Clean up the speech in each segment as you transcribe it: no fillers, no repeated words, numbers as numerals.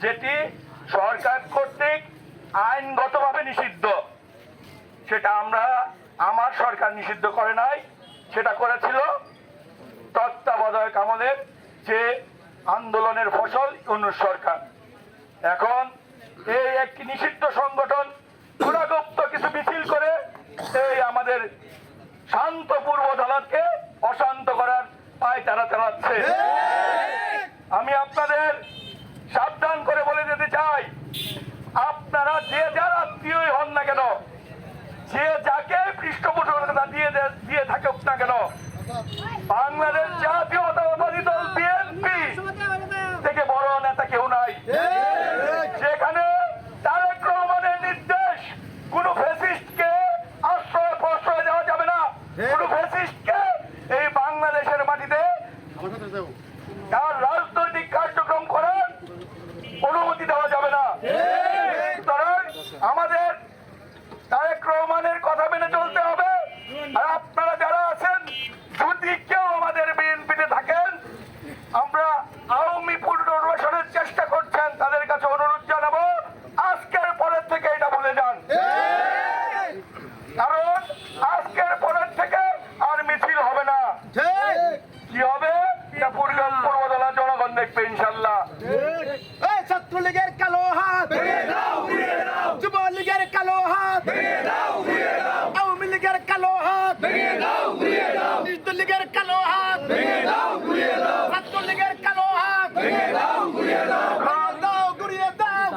যেটি সরকার কর্তৃক আইনগতভাবে নিষিদ্ধ, সেটা আমার সরকার নিষিদ্ধ করে নাই, সেটা করেছিল তত্ত্বাবধায়ক আমলের যে আন্দোলনের ফসল ইউনূস সরকার। এখন এই একটি নিষিদ্ধ সংগঠন গুণাগুপ্ত কিছু মিছিল করে এই আমাদের শান্ত পূর্ব দালালকে অশান্ত করার পায়তারা চালাচ্ছে। আমি আপনাদের সাবধান করে বলে দিতে চাই, আপনারা যে যার আত্মীয়ই হন না কেন, যে যাকে পৃষ্ঠপোষকতা দিয়ে থাকুক না কেন, বাংলাদেশ জাতীয়তাবাদী দল বিএনপি থেকে বড় নেতা কেউ নাই। যেখানে তারেক রহমানের নির্দেশ, কোন ফ্যাসিস্টকে আশ্রয় প্রশ্রয় দেওয়া যাবে না, কোন ফ্যাসিস্টকে এই বাংলাদেশের মাটিতে তার রাজনৈতিক কার্যক্রম করার অনুমতি দেওয়া যাবে না। সুতরাং আমাদের তারেক রহমানের কথা মেনে চলতে হবে। আর আপনারা যারা আছেন, যদি কেউ আমাদের বিএনপিতে থাকেন, আমরা আওয়ামী পুনর্বাসনের চেষ্টা করছেন, তাদের কাছে অনুরোধ জানাবো আজকের পরের থেকে এটা ভুলে যান। কারণ আজকের পরের থেকে আর মিছিল হবে না। কি হবে এটা পূর্বদলা জনগণ দেখবে ইনশাল্লাহ। ছাত্রলীগের কালো হাত, যুবলীগের কালো হাত, আওয়ামী লীগের কালো হাত, লীগের কালো হাত, ছাত্রলীগের কালো হাত, ঘুরিয়ে দাও।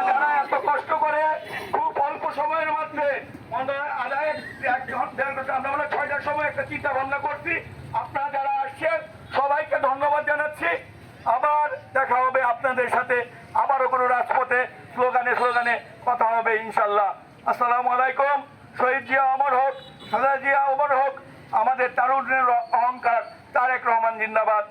যারা এত কষ্ট করে খুব অল্প সময়ের মধ্যে আমরা 6টার সময় একটা চিন্তা ভাবনা করছি। আপনারা যারা আসছেন সবাইকে ধন্যবাদ জানাচ্ছি। আবার দেখা হবে আপনাদের সাথে, আবারও কোনো রাজপথে স্লোগানে কথা হবে ইনশাল্লাহ। আসসালামু আলাইকুম। শহীদ জিয়া অমর হোক, খালেদা জিয়া অমর হোক, আমাদের তারুণ্যের অহংকার তারেক রহমান জিন্দাবাদ।